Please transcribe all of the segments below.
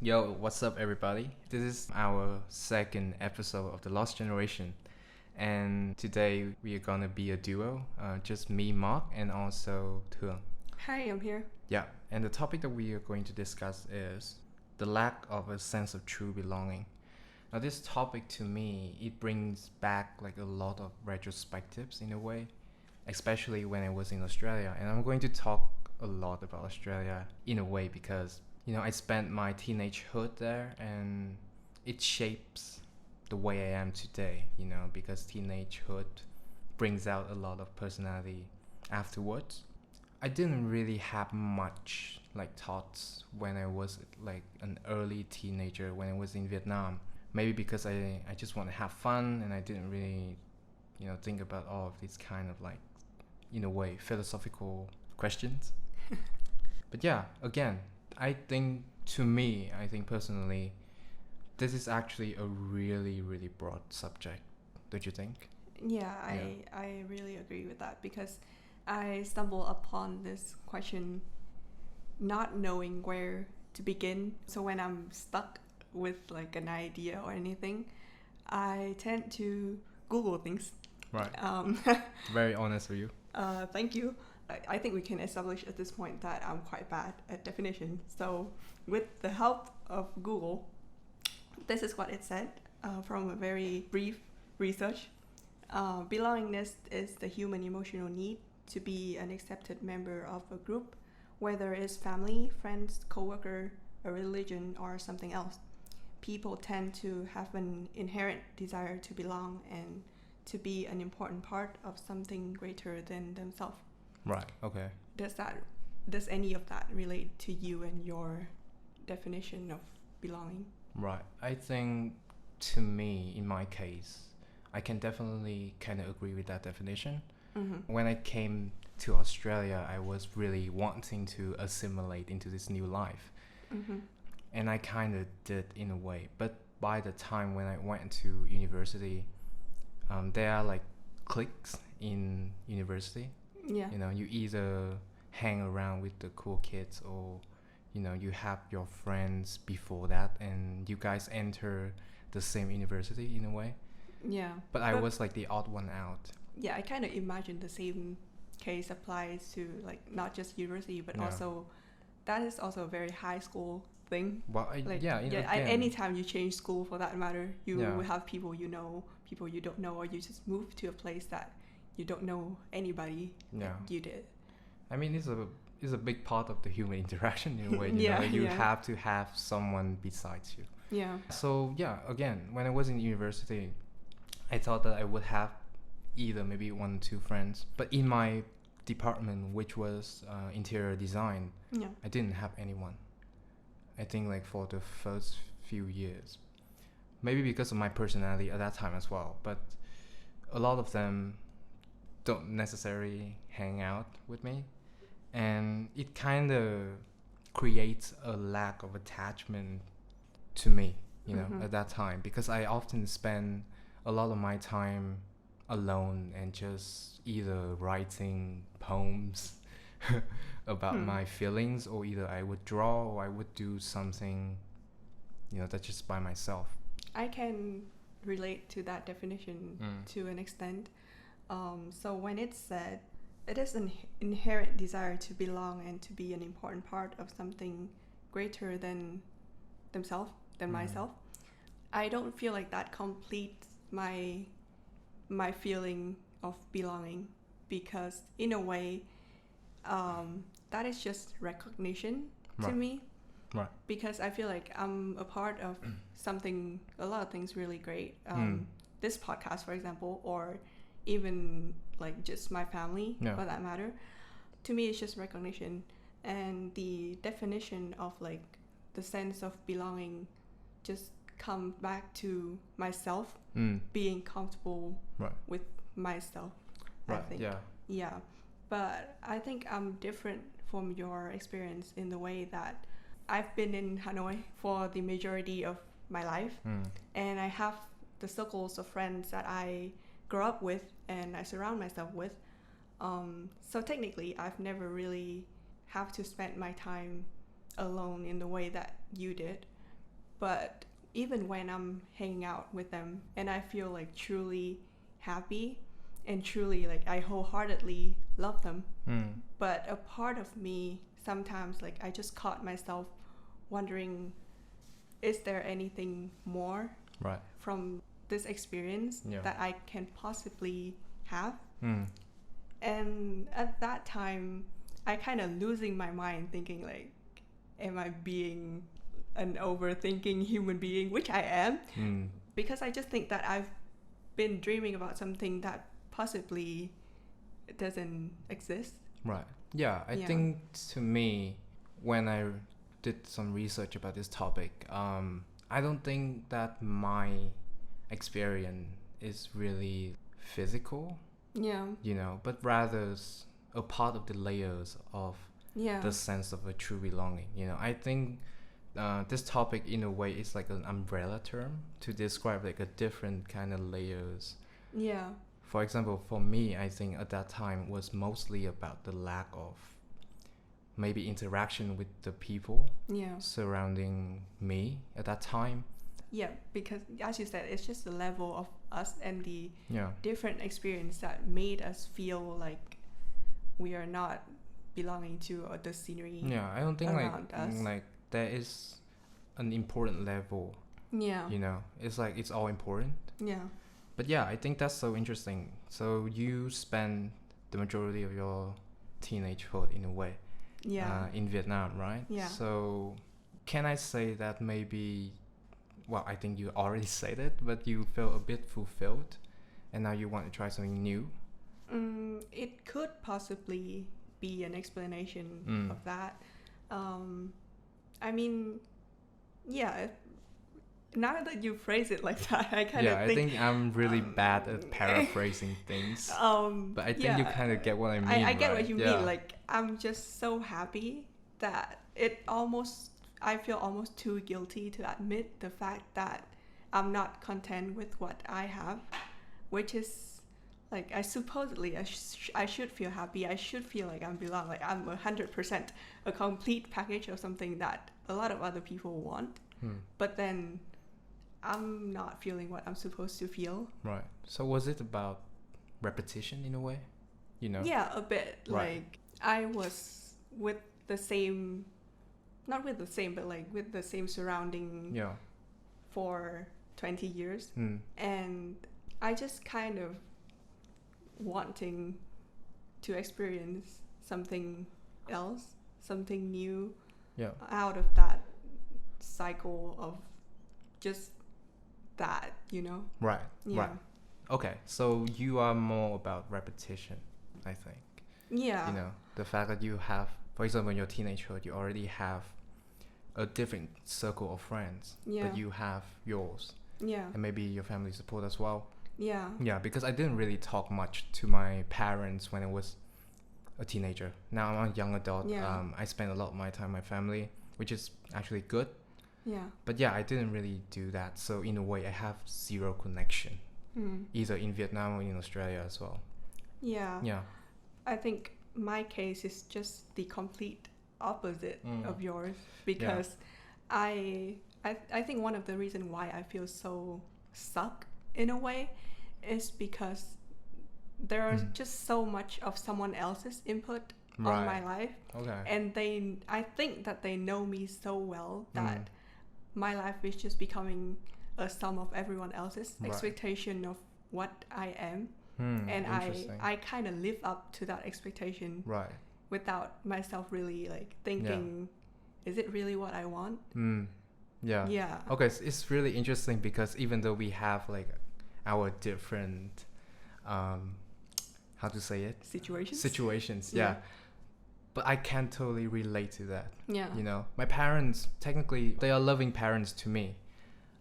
Yo, what's up, everybody? This is our second episode of The Lost Generation. And today we are gonna be a duo, just me, Marc, and also Thuong. Hi, I'm here. Yeah, and the topic that we are going to discuss is the lack of a sense of true belonging. Now, this topic to me, it brings back like a lot of retrospectives in a way, especially when I was in Australia. And I'm going to talk a lot about Australia in a way because I spent my teenagehood there and it shapes the way I am today, because teenagehood brings out a lot of personality afterwards. I didn't really have much like thoughts when I was like an early teenager when I was in Vietnam. Maybe because I just want to have fun and I didn't really, think about all of these kind of like, in a way, philosophical questions. But yeah, again, I think personally, this is actually a really, really broad subject. Don't you think? Yeah, I really agree with that because I stumble upon this question not knowing where to begin. So when I'm stuck with like an idea or anything, I tend to Google things. Right. Very honest for you. Thank you. I think we can establish at this point that I'm quite bad at definition. So with the help of Google, this is what it said from a very brief research. Belongingness is the human emotional need to be an accepted member of a group, whether it's family, friends, coworker, a religion, or something else. People tend to have an inherent desire to belong and to be an important part of something greater than themselves. Right, okay. Does any of that relate to you and your definition of belonging? Right. I think to me, in my case, I can definitely kind of agree with that definition. Mm-hmm. When I came to Australia, I was really wanting to assimilate into this new life. Mm-hmm. And I kind of did in a way. But by the time when I went to university, there are like cliques in university. Yeah. You either hang around with the cool kids or, you have your friends before that and you guys enter the same university in a way. Yeah. But I was like the odd one out. Yeah, I kind of imagine the same case applies to like not just university, but also that is also a very high school thing. Well, anytime you change school for that matter, you will have people people you don't know, or you just move to a place that you don't know anybody like you did. I mean, it's a big part of the human interaction in a way. You have to have someone besides you. Yeah. So again, when I was in university, I thought that I would have either maybe 1 or 2 friends. But in my department, which was interior design, I didn't have anyone. I think like for the first few years. Maybe because of my personality at that time as well. But a lot of them don't necessarily hang out with me. And it kind of creates a lack of attachment to me, at that time. Because I often spend a lot of my time alone and just either writing poems about my feelings, or either I would draw or I would do something, that's just by myself. I can relate to that definition to an extent. So when it's said, it is an inherent desire to belong and to be an important part of something greater than themselves, than myself. I don't feel like that completes my feeling of belonging, because in a way, that is just recognition to me. Right. Because I feel like I'm a part of something, a lot of things really great. This podcast, for example, or even like just my family, for that matter. To me, it's just recognition. And the definition of like the sense of belonging just come back to myself, being comfortable with myself, I think. Yeah. But I think I'm different from your experience in the way that I've been in Hanoi for the majority of my life, and I have the circles of friends that I grew up with and I surround myself with. So technically, I've never really have to spend my time alone in the way that you did. But even when I'm hanging out with them and I feel like truly happy and truly like I wholeheartedly love them, but a part of me sometimes like I just caught myself wondering, is there anything more from this experience that I can possibly have? And at that time I kind of losing my mind thinking like, am I being an overthinking human being, which I am, because I just think that I've been dreaming about something that possibly doesn't exist. Right. Yeah, I think to me, when I did some research about this topic, I don't think that my experience is really physical, you know, but rather a part of the layers of the sense of a true belonging. You know, I think this topic in a way is like an umbrella term to describe like a different kind of layers. Yeah. For example, for me, I think at that time was mostly about the lack of maybe interaction with the people surrounding me at that time. Yeah, because as you said, it's just the level of us and the different experience that made us feel like we are not belonging to the scenery. Yeah, I don't think around us. Like there is an important level. Yeah. You know, it's like it's all important. Yeah. But yeah, I think that's so interesting. So you spend the majority of your teenagehood in a way in Vietnam, right? Yeah. So can I say that maybe, well, I think you already said it, but you feel a bit fulfilled and now you want to try something new? It could possibly be an explanation of that. I mean, yeah, now that you phrase it like that, I kind of I think I'm really bad at paraphrasing things. But I think you kind of get what I mean. I get what you mean. Like, I'm just so happy that I feel almost too guilty to admit the fact that I'm not content with what I have, which is like, I should feel happy. I should feel like I belong. Like I'm 100% a complete package of something that a lot of other people want. But then I'm not feeling what I'm supposed to feel. Right. So was it about repetition in a way? You know? Yeah, a bit. Right. Like I was with the same, not with the same, but like with the same surrounding for 20 years. And I just kind of wanting to experience something else, something new out of that cycle of just that, you know? Right. Okay, so you are more about repetition, I think. Yeah. You know, the fact that you have, for example, in your teenagehood, you already have a different circle of friends, but you have yours. Yeah. And maybe your family support as well. Yeah. Yeah, because I didn't really talk much to my parents when I was a teenager. Now I'm a young adult. Yeah. I spend a lot of my time with my family, which is actually good. Yeah. But yeah, I didn't really do that. So in a way, I have zero connection, either in Vietnam or in Australia as well. Yeah. Yeah. I think my case is just the complete opposite of yours, because I think one of the reasons why I feel so stuck in a way is because there is just so much of someone else's input on my life. Okay. And I think that they know me so well that my life is just becoming a sum of everyone else's expectation of what I am. And I kind of live up to that expectation without myself really like thinking, is it really what I want? Yeah. Okay, so it's really interesting because even though we have like our different, how to say it? Situations, but I can totally relate to that. Yeah. You know, my parents, technically, they are loving parents to me.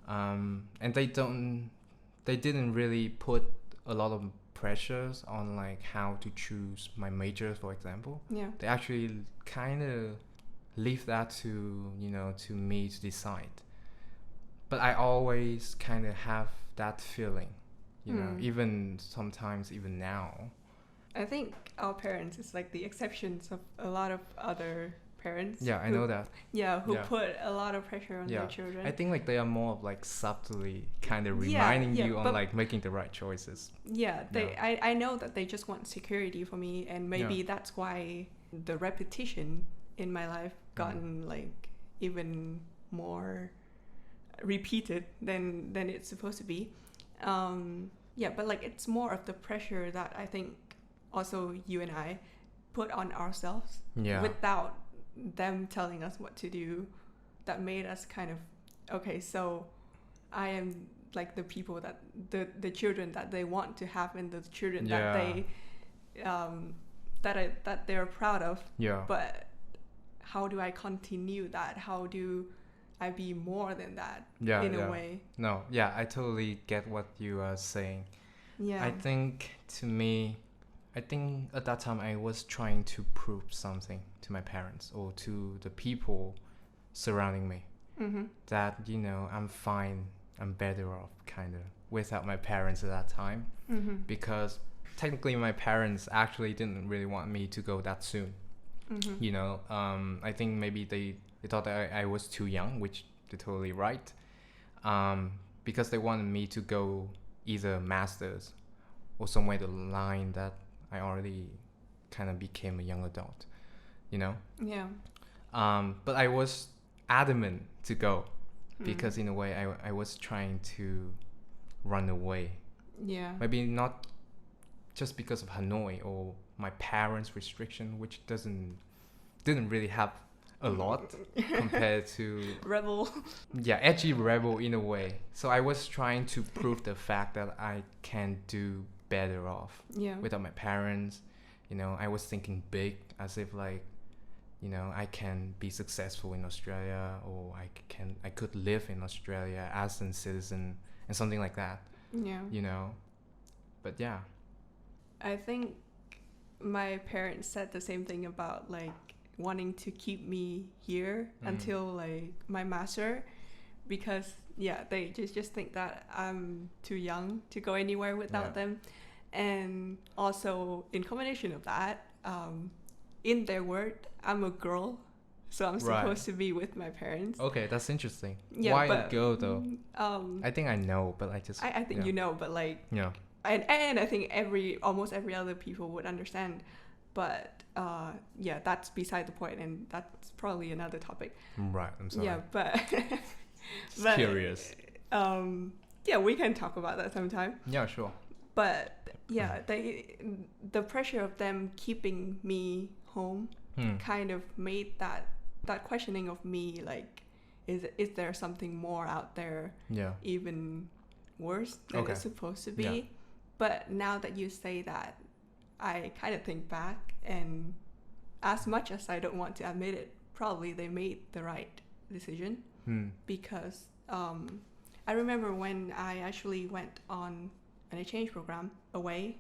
And they didn't really put a lot of pressures on like how to choose my major, for example. Yeah. They actually kind of leave that to, you know, to me to decide. But I always kind of have that feeling, you know, even sometimes, even now. I think our parents is like the exceptions of a lot of other parents. Yeah, I know that. Yeah, who put a lot of pressure on their children. I think like they are more of like subtly kind of reminding you on like making the right choices. Yeah, I know that they just want security for me, and maybe that's why the repetition in my life gotten like even more repeated than it's supposed to be. But like it's more of the pressure that I think also you and I put on ourselves without them telling us what to do, that made us kind of, okay, so I am like the people that the children that they want to have, and the children that they that they're proud of. But how do I continue that? How do I be more than that in a way? No, I totally get what you are saying. I think at that time I was trying to prove something to my parents or to the people surrounding me, that, you know, I'm fine, I'm better off kind of without my parents at that time, because technically my parents actually didn't really want me to go that soon. You know, I think maybe they thought that I was too young, which they're totally right, because they wanted me to go either masters or somewhere the line that I already kind of became a young adult, you know? But I was adamant to go because in a way I was trying to run away. Maybe not just because of Hanoi or my parents' restriction, which didn't really have a lot compared to rebel. Edgy rebel in a way. So I was trying to prove the fact that I can do better off without my parents. You know, I was thinking big, as if like, you know, I can be successful in Australia, or I could live in Australia as a citizen and something like that. You know, but I think my parents said the same thing about like wanting to keep me here until like my master, because they just think that I'm too young to go anywhere without them. And also in combination of that, in their word, I'm a girl, so I'm supposed to be with my parents. Okay, that's interesting. Why a girl though? I think I know, but I think you know, but like and I think almost every other people would understand, but that's beside the point, and that's probably another topic. Right, I'm sorry. But curious. We can talk about that sometime. Sure. But the pressure of them keeping me home kind of made that questioning of me, like, is there something more out there even worse than it's supposed to be? But now that you say that, I kind of think back, and as much as I don't want to admit it, probably they made the right decision, because I remember when I actually went on an exchange program away,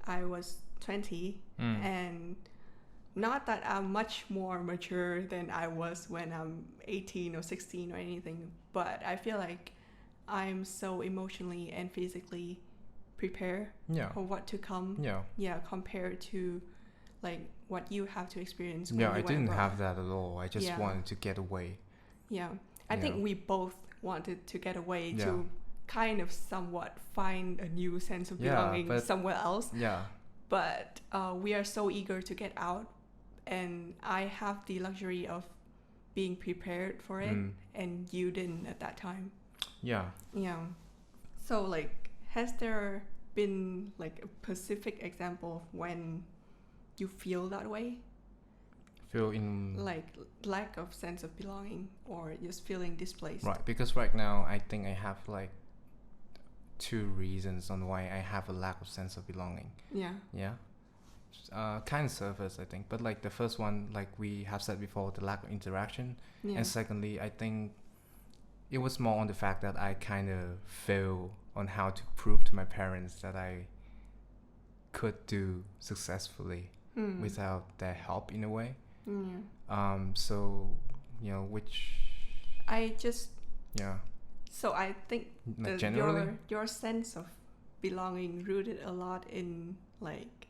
I was 20, and not that I'm much more mature than I was when I'm 18 or 16 or anything, but I feel like I'm so emotionally and physically prepared for what to come. Compared to like what you have to experience when you I went didn't abroad. have that at all. I just wanted to get away. I think we both wanted to get away to kind of somewhat find a new sense of belonging somewhere else. But we are so eager to get out, and I have the luxury of being prepared for it, and you didn't at that time. So like, has there been like a specific example of when you feel that way? Feel in like lack of sense of belonging, or just feeling displaced? Right, because right now I think I have like two reasons on why I have a lack of sense of belonging. Kind of surface, I think, but like the first one, like we have said before, the lack of interaction, and secondly, I think it was more on the fact that I kind of fail on how to prove to my parents that I could do successfully without their help in a way. So, you know, which I just so I think like generally your sense of belonging rooted a lot in like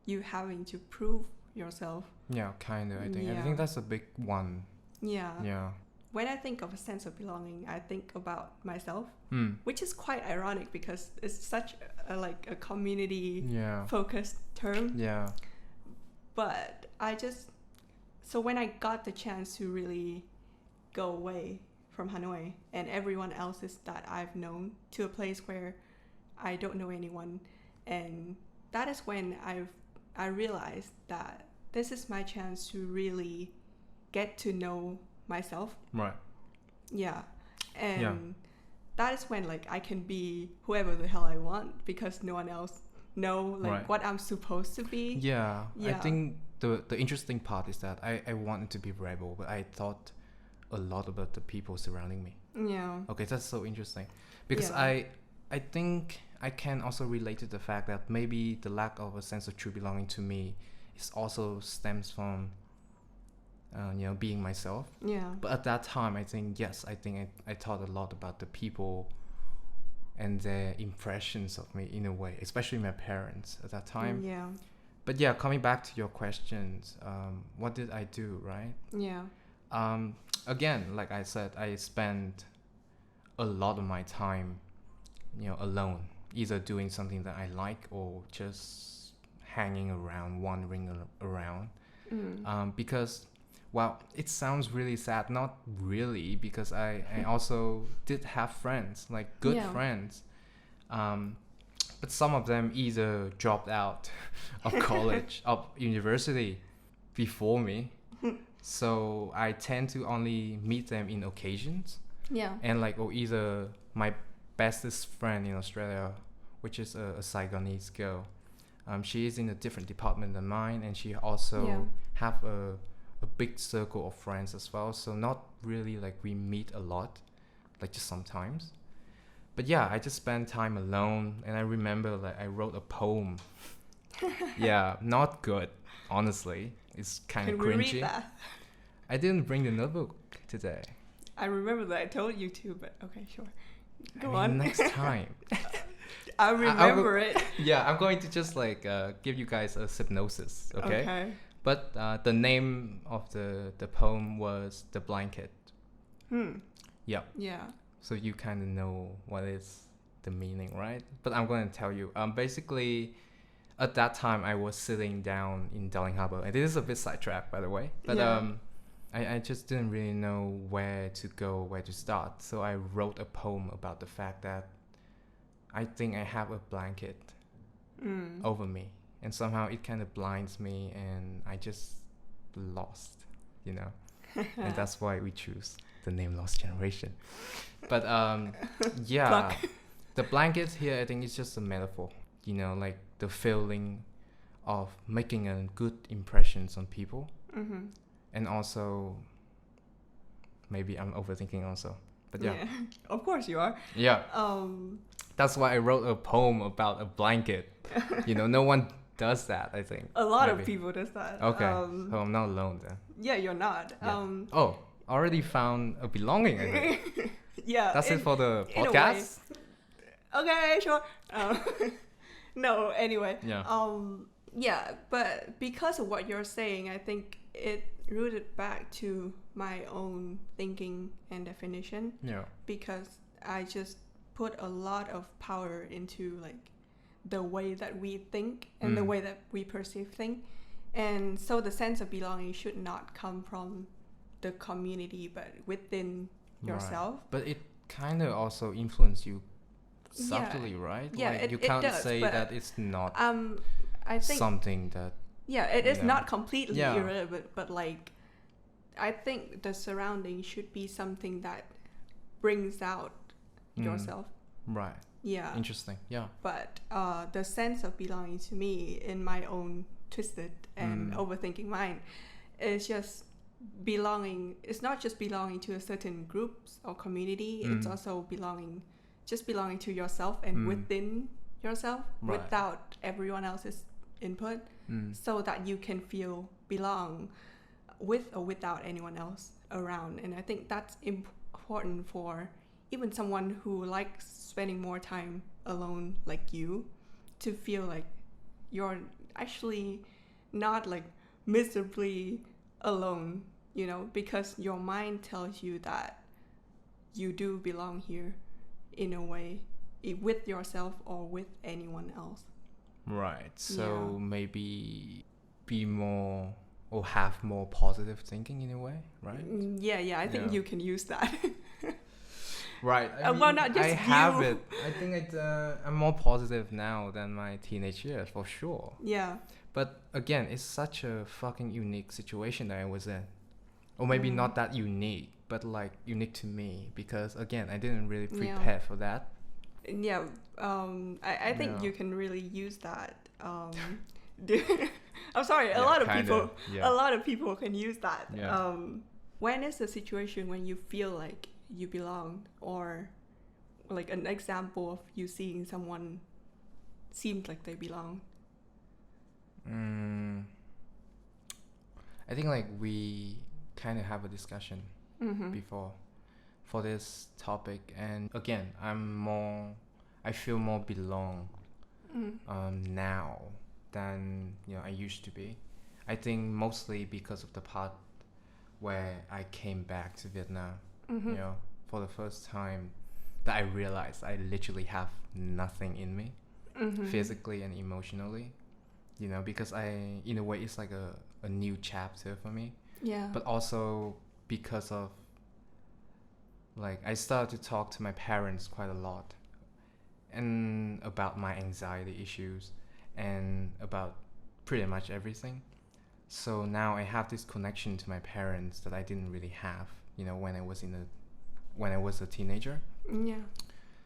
you having to prove yourself. Yeah, kind of, I think. Yeah. I think that's a big one. Yeah. Yeah. When I think of a sense of belonging, I think about myself, which is quite ironic because it's such a community focused term. Yeah. But so when I got the chance to really go away from Hanoi and everyone else's that I've known to a place where I don't know anyone, and that is when I realized that this is my chance to really get to know myself. Right. Yeah. And that is when like I can be whoever the hell I want because no one else know what I'm supposed to be. Yeah. I think the interesting part is that I wanted to be rebel, but I thought a lot about the people surrounding me. Yeah. Okay, that's so interesting. Because I think I can also relate to the fact that maybe the lack of a sense of true belonging to me is also stems from being myself. Yeah. But at that time, I think I thought a lot about the people and their impressions of me in a way, especially my parents at that time. Yeah. But yeah, coming back to your questions, what did I do, right? Yeah. Again, like I said, I spent a lot of my time, alone, either doing something that I like or just hanging around, wandering around. Because, well, it sounds really sad. Not really, because I also did have friends, like good friends. But some of them either dropped out of college, of university before me. So I tend to only meet them in occasions. Yeah. And or either my bestest friend in Australia, which is a Saigonese girl. She is in a different department than mine, and she also have a big circle of friends as well. So not really we meet a lot, just sometimes. But yeah, I just spend time alone, and I remember I wrote a poem. Yeah, not good, honestly. It's kind of cringy. Can we read that? I didn't bring the notebook today. I remember that I told you to, but okay, sure. Go on. Next time. I remember it. Yeah, I'm going to just give you guys a synopsis, okay? Okay. But the name of the poem was The Blanket. Yeah. Yeah. So you kind of know what is the meaning, right? But I'm going to tell you. Basically, at that time, I was sitting down in Darling Harbour. And this is a bit sidetracked, by the way. But I just didn't really know where to go, where to start. So I wrote a poem about the fact that I think I have a blanket over me. And somehow it kind of blinds me, and I just lost, And that's why we choose the name Lost Generation. But yeah, the blanket here, I think it's just a metaphor, the feeling of making a good impressions on people. And also, maybe I'm overthinking also. But yeah. Of course you are. Yeah. That's why I wrote a poem about a blanket. No one does that, I think. A lot of people does that. Okay, so I'm not alone then. Yeah, you're not. Yeah. Already found a belonging, I think. Yeah. That's it for the podcast? Okay, sure. No, anyway. Yeah. Yeah, but because of what you're saying, I think it rooted back to my own thinking and definition. Yeah. Because I just put a lot of power into the way that we think and the way that we perceive things. And so the sense of belonging should not come from the community, but within yourself. Right. But it kind of also influences you subtly, right? Yeah, you can't say that it's not I think something that... Yeah, it is not completely irrelevant, but I think the surrounding should be something that brings out yourself. Right. Yeah. Interesting. Yeah. But the sense of belonging to me, in my own twisted and overthinking mind, is just belonging. It's not just belonging to a certain groups or community. It's also belonging to yourself and within yourself, without everyone else's input, so that you can feel belong with or without anyone else around. And I think that's important for even someone who likes spending more time alone like you, to feel like you're actually not miserably alone, you know, because your mind tells you that you do belong here in a way, with yourself or with anyone else. Right. So maybe be more or have more positive thinking in a way, right? Yeah, I think you can use that. Right. I mean, well, not just I have it. I think I'm more positive now than my teenage years, for sure. Yeah. But again, it's such a fucking unique situation that I was in. Or maybe not that unique, but like unique to me. Because again, I didn't really prepare for that. Yeah. I think you can really use that. I'm sorry, a lot of people can use that. Yeah. When is the situation when you feel like you belong, or like an example of you seeing someone seems like they belong? I think like we kind of have a discussion before for this topic, and again, I feel more belong now than I used to be. I think mostly because of the part where I came back to Vietnam, for the first time, that I realized I literally have nothing in me, physically and emotionally, because in a way, it's like a new chapter for me. Yeah. But also because of, like, I started to talk to my parents quite a lot, and about my anxiety issues, and about pretty much everything. So now I have this connection to my parents that I didn't really have, when I was a teenager. Yeah.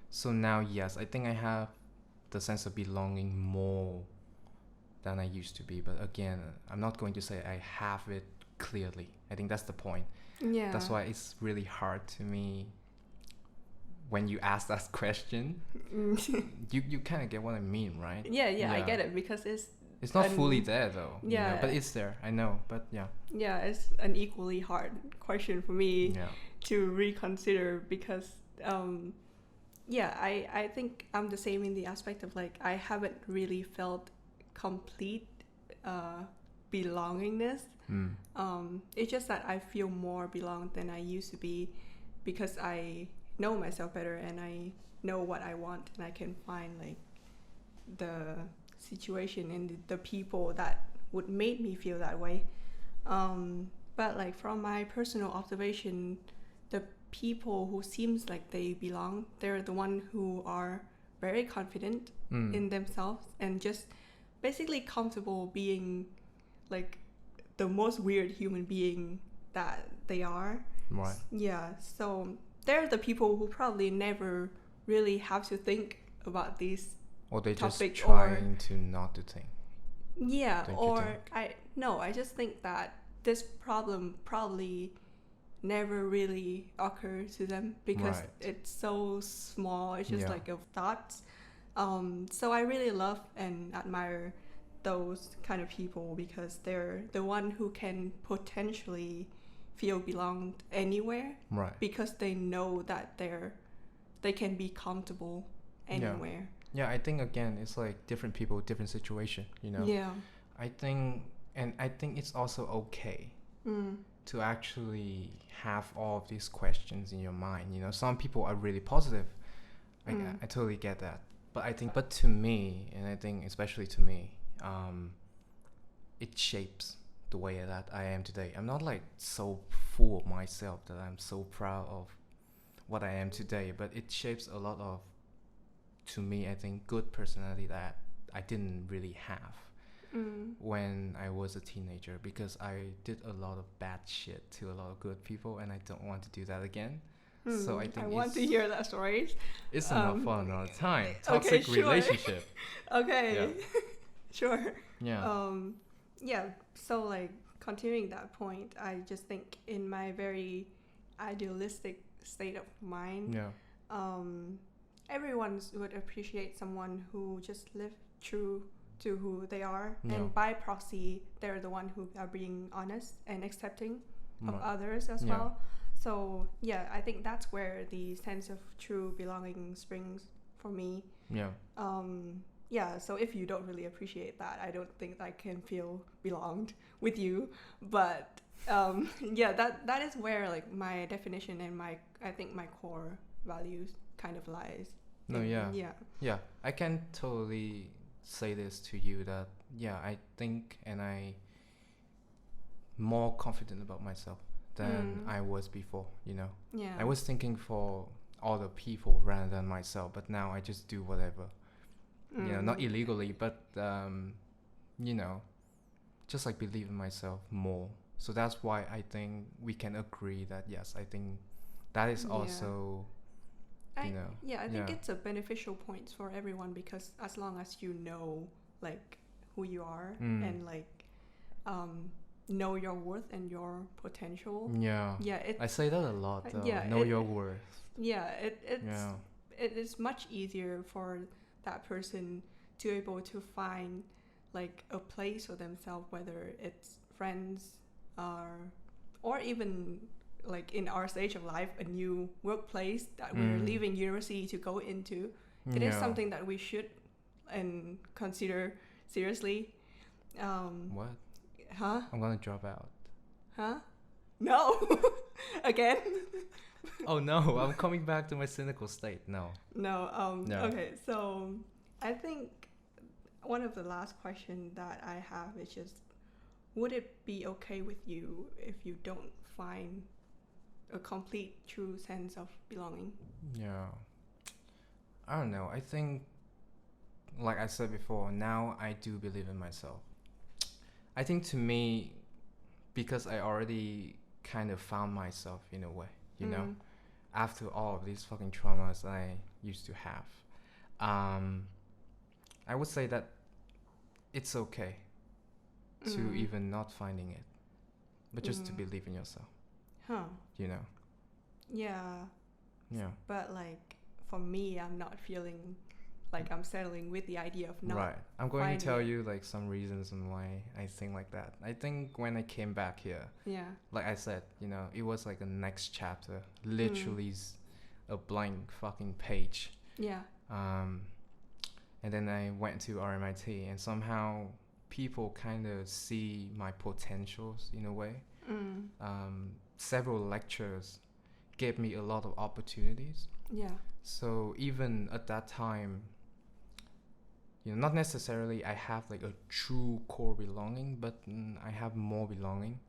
So now, yes, I think I have the sense of belonging more than I used to be. But again, I'm not going to say I have it clearly. I think that's the point. Yeah. That's why it's really hard to me when you ask that question. you kind of get what I mean, right? Yeah, I get it, because it's not fully there though. Yeah. But it's there. I know. But yeah. Yeah, it's an equally hard question for me to reconsider, because I think I'm the same in the aspect of, like, I haven't really felt complete belongingness. It's just that I feel more belonged than I used to be, because I know myself better and I know what I want, and I can find like the situation and the people that would make me feel that way. But like from my personal observation, the people who seems like they belong, they're the one who are very confident in themselves and just basically comfortable being like the most weird human being that they are. Right. Yeah, so they're the people who probably never really have to think about these or they just topics, trying to not to think. Yeah, or I just think that this problem probably never really occurred to them, because it's so small. It's just like of thoughts. So I really love and admire those kind of people, because they're the one who can potentially feel belonged anywhere, because they know that they can be comfortable anywhere. Yeah, I think again it's like different people, different situation, Yeah. I think it's also okay to actually have all of these questions in your mind. Some people are really positive. I totally get that. But to me, and I think especially to me, it shapes the way that I am today. I'm not like so full of myself that I'm so proud of what I am today, but it shapes a lot of, to me, I think, good personality that I didn't really have when I was a teenager, because I did a lot of bad shit to a lot of good people, and I don't want to do that again. So I think I want to hear that story. It's enough for another time. Toxic relationship. Okay. Yeah. Sure. Yeah. Yeah. So like continuing that point, I just think in my very idealistic state of mind, everyone would appreciate someone who just live true to who they are, and by proxy, they're the one who are being honest and accepting of others as well. So yeah, I think that's where the sense of true belonging springs for me. yeah, so if you don't really appreciate that, I don't think I can feel belonged with you. But yeah, that is where like my definition and I think my core values kind of lies. No, yeah. Yeah, I can totally say this to you that, yeah, I think and I more confident about myself than I was before, you know. Yeah. I was thinking for other people rather than myself, but now I just do whatever. You know, not illegally, but you know, just like believe in myself more. So that's why I think we can agree that yes, I think that is also I think it's a beneficial point for everyone, because as long as you know like who you are and like know your worth and your potential. I say that a lot though. Know your worth. It is much easier for that person to able to find like a place for themselves, whether it's friends or even like in our stage of life, a new workplace that we're leaving university to go into. It is something that we should and consider seriously. What? Huh? I'm gonna drop out. Huh? No. Again? Oh no, I'm coming back to my cynical state. No. Okay, so I think one of the last questions that I have is just, would it be okay with you if you don't find a complete true sense of belonging? Yeah. I don't know. I think, like I said before, now I do believe in myself. I think to me, because I already kind of found myself in a way, you know, after all of these fucking traumas I used to have, I would say that it's okay to even not finding it, but just to believe in yourself. You know? Yeah. Yeah. But like for me, I'm not feeling like I'm settling with the idea of not. Right. I'm going to tell you like some reasons on why I think like that. I think when I came back here, like I said, you know, it was like a next chapter, literally a blank fucking page. Yeah. And then I went to RMIT, and somehow people kind of see my potentials in a way. Several lectures gave me a lot of opportunities. Yeah. So even at that time, you know, not necessarily I have like a true core belonging, but I have more belonging.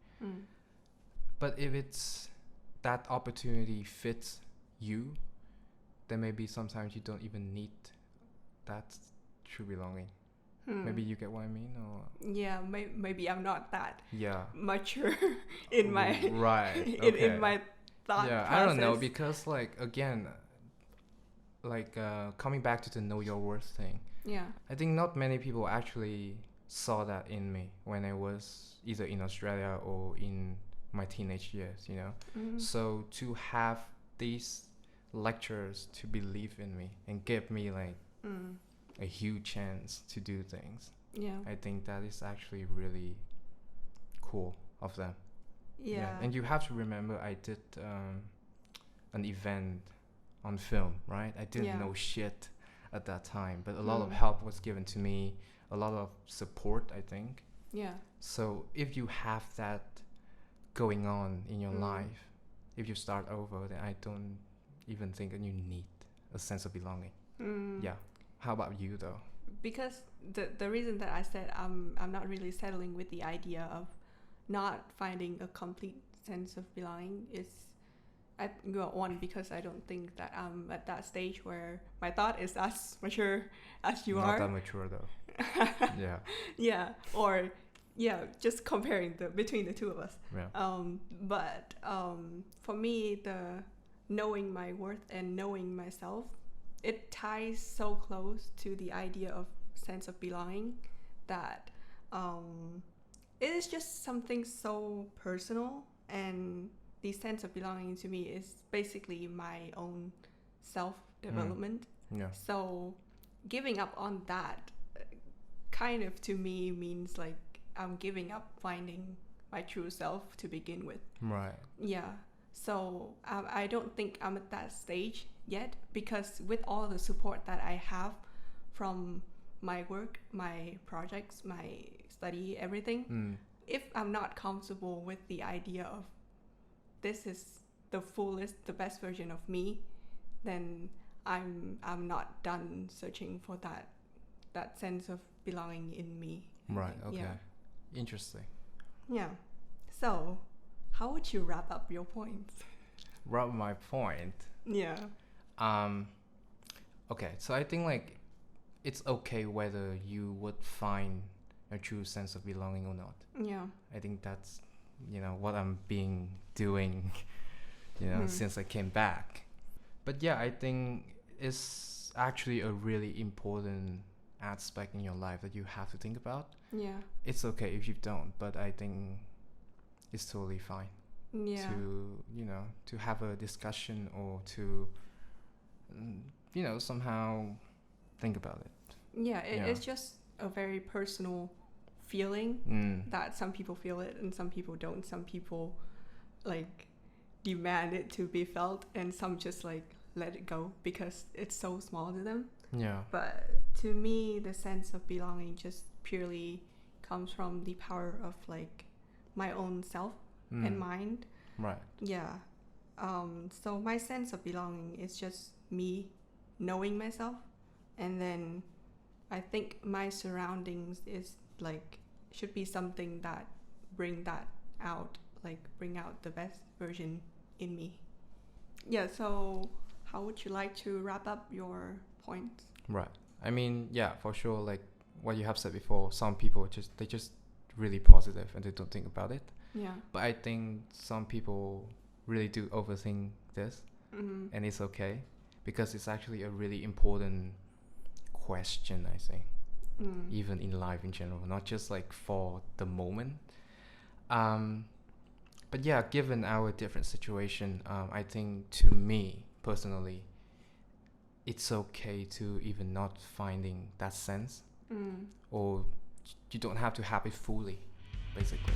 But if it's that opportunity fits you, then maybe sometimes you don't even need that true belonging. Maybe you get what I mean, or yeah, maybe I'm not that mature in my in my thought process. I don't know, because like again, like coming back to the know your worth thing. Yeah, I think not many people actually saw that in me when I was either in Australia or in my teenage years, you know. So to have these lecturers to believe in me and give me like a huge chance to do things, I think that is actually really cool of them. And you have to remember, I did an event on film, right? I didn't know shit at that time, but a lot of help was given to me, a lot of support, I think. So if you have that going on in your life, if you start over, then I don't even think that you need a sense of belonging. How about you though? Because the reason that I said I'm not really settling with the idea of not finding a complete sense of belonging is, one, because I don't think that I'm at that stage where my thought is as mature as you are. Not that mature though. Just comparing between the two of us. But for me, the knowing my worth and knowing myself, it ties so close to the idea of sense of belonging that it is just something so personal, and the sense of belonging to me is basically my own self-development. So giving up on that kind of to me means like I'm giving up finding my true self to begin with. So I don't think I'm at that stage yet, because with all the support that I have from my work, my projects, my study, everything, if I'm not comfortable with the idea of this is the fullest, the best version of me, then I'm not done searching for that sense of belonging in me. Right. Okay. Yeah. Interesting. Yeah. So, how would you wrap up your points? Wrap my point. Yeah. Okay. So I think like it's okay whether you would find a true sense of belonging or not. Yeah. I think that's what I'm doing since I came back. But yeah, I think it's actually a really important aspect in your life that you have to think about. Yeah. It's okay if you don't, but I think it's totally fine. Yeah. To have a discussion or to somehow think about it. Yeah, it's just a very personal feeling that some people feel it and some people don't. Some people like demand it to be felt, and some just like let it go because it's so small to them. Yeah. But to me, the sense of belonging just purely comes from the power of like my own self and mind. Right. Yeah. So my sense of belonging is just me knowing myself, and then I think my surroundings is like should be something that bring that out, like bring out the best version in me. Yeah, so how would you like to wrap up your points? Right. I mean, yeah, for sure, like what you have said before, some people they just really positive and they don't think about it. Yeah. But I think some people really do overthink this, and it's okay because it's actually a really important question, I think, even in life in general, not just like for the moment. But yeah, given our different situation, I think to me personally, it's okay to even not finding that sense, or you don't have to have it fully, basically.